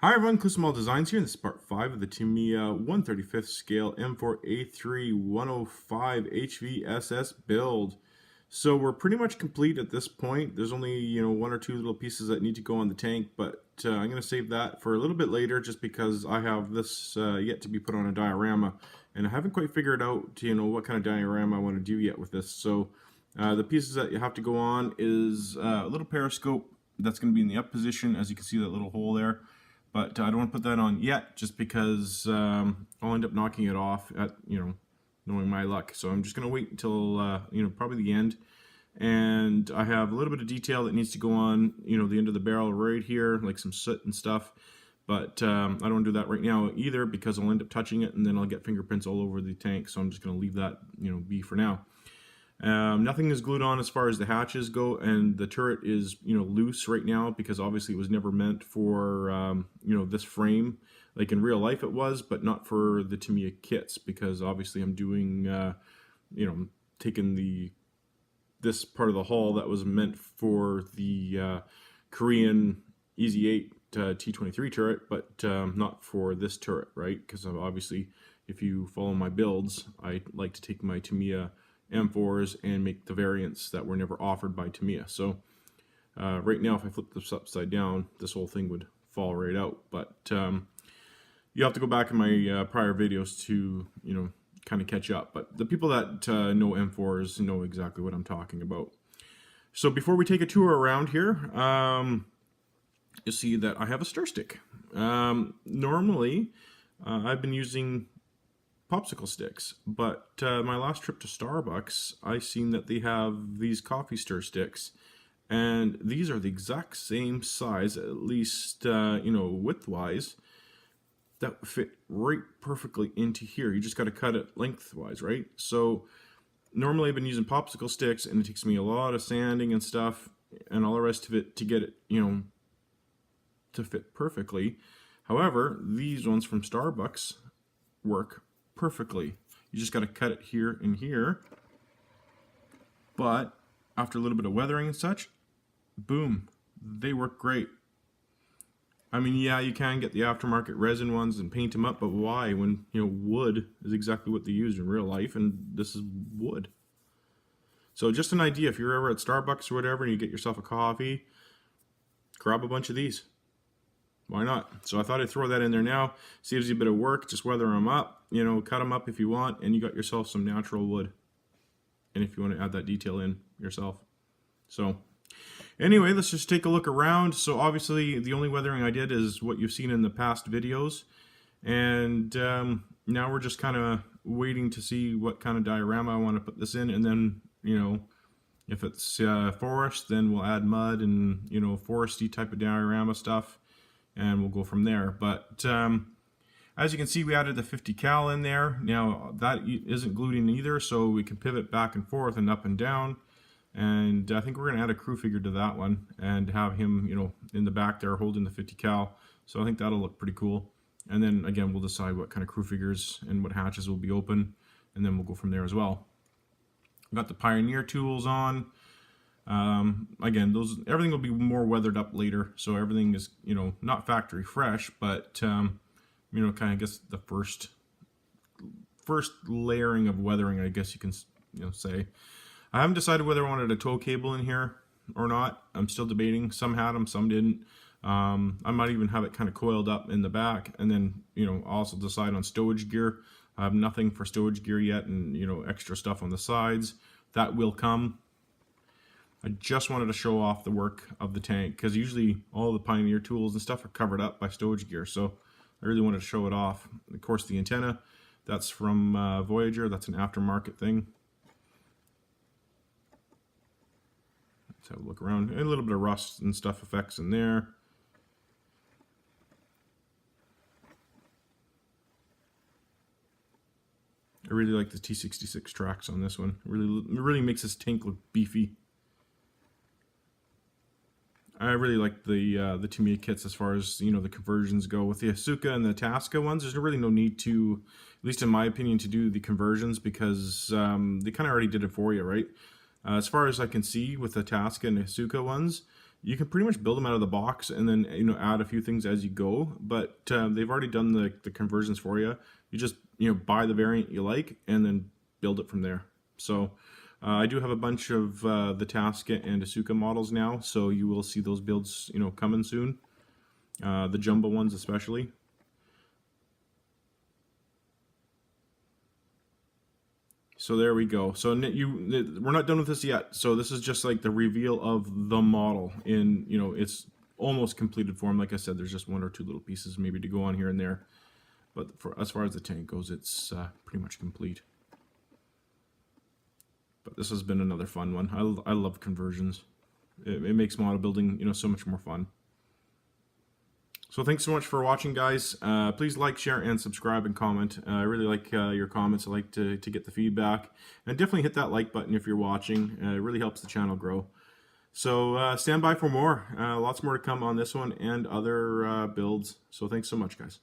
Hi everyone, Small Designs here, and this is part 5 of the Tamiya 135th scale M4A3 105 HVSS build. So we're pretty much complete at this point. There's only, one or two little pieces that need to go on the tank, but I'm going to save that for a little bit later just because I have this yet to be put on a diorama, and I haven't quite figured out, what kind of diorama I want to do yet with this. So the pieces that you have to go on is a little periscope that's going to be in the up position, as you can see that little hole there. But I don't want to put that on yet just because I'll end up knocking it off at, knowing my luck. So I'm just going to wait until, probably the end. And I have a little bit of detail that needs to go on, the end of the barrel right here, like some soot and stuff. But I don't want to do that right now either because I'll end up touching it and then I'll get fingerprints all over the tank. So I'm just going to leave that, be for now. Nothing is glued on as far as the hatches go, and the turret is, loose right now because obviously it was never meant for, this frame. Like in real life it was, but not for the Tamiya kits because obviously I'm doing, taking this part of the hull that was meant for the Korean Easy 8 T23 turret, but not for this turret, right? Because obviously, if you follow my builds, I like to take my Tamiya M4s and make the variants that were never offered by Tamiya. So right now, if I flip this upside down, this whole thing would fall right out. But you have to go back in my prior videos to, kind of catch up. But the people that know M4s know exactly what I'm talking about. So before we take a tour around here, you'll see that I have a stir stick. Normally, I've been using popsicle sticks, but my last trip to Starbucks, I seen that they have these coffee stir sticks, and these are the exact same size, at least width-wise, that fit right perfectly into here. You just got to cut it lengthwise, right? So normally I've been using popsicle sticks, and it takes me a lot of sanding and stuff and all the rest of it to get it, to fit perfectly. However, these ones from Starbucks work perfectly. You just got to cut it here and here, but after a little bit of weathering and such, boom, they work great. I mean, yeah, you can get the aftermarket resin ones and paint them up, but why when wood is exactly what they use in real life, and this is wood. So just an idea, if you're ever at Starbucks or whatever and you get yourself a coffee, grab a bunch of these. Why not? So I thought I'd throw that in there now. Saves you a bit of work. Just weather them up, cut them up if you want, and you got yourself some natural wood. And if you want to add that detail in yourself. So anyway, let's just take a look around. So obviously the only weathering I did is what you've seen in the past videos. And now we're just kind of waiting to see what kind of diorama I want to put this in. And then, if it's forest, then we'll add mud and, foresty type of diorama stuff. And we'll go from there. But as you can see, we added the 50 cal in there. Now that isn't glued in either, so we can pivot back and forth and up and down. And I think we're going to add a crew figure to that one and have him, in the back there holding the 50 cal. So I think that'll look pretty cool. And then again, we'll decide what kind of crew figures and what hatches will be open, and then we'll go from there as well. We've got the Pioneer tools on. Again, everything will be more weathered up later, so everything is, not factory fresh, but, kind of gets the first layering of weathering, I guess you can, say. I haven't decided whether I wanted a tow cable in here or not. I'm still debating. Some had them, some didn't. I might even have it kind of coiled up in the back, and then, also decide on stowage gear. I have nothing for stowage gear yet, and, extra stuff on the sides. That will come. I just wanted to show off the work of the tank because usually all the Pioneer tools and stuff are covered up by stowage gear, so I really wanted to show it off. Of course, the antenna, that's from Voyager. That's an aftermarket thing. Let's have a look around. And a little bit of rust and stuff effects in there. I really like the T66 tracks on this one. It really makes this tank look beefy. I really like the Tamiya kits as far as, the conversions go. With the Asuka and the Tasca ones, there's really no need to, at least in my opinion, to do the conversions because they kind of already did it for you, right? As far as I can see with the Tasca and Asuka ones, You can pretty much build them out of the box and then, you know, add a few things as you go, but they've already done the conversions for you. You just, you know, buy the variant you like and then build it from there. So I do have a bunch of the Tasca and Asuka models now, so you will see those builds, you know, coming soon. The jumbo ones especially. So there we go. So we're not done with this yet. So this is just like the reveal of the model in, you know, its almost completed form. Like I said, there's just one or two little pieces maybe to go on here and there. But as far as the tank goes, it's pretty much complete. But this has been another fun one. I love conversions. It makes model building, you know, so much more fun. So thanks so much for watching, guys. Please like, share, and subscribe and comment. I really like your comments. I like to get the feedback. And definitely hit that like button if you're watching. It really helps the channel grow. So stand by for more. Lots more to come on this one and other builds. So thanks so much, guys.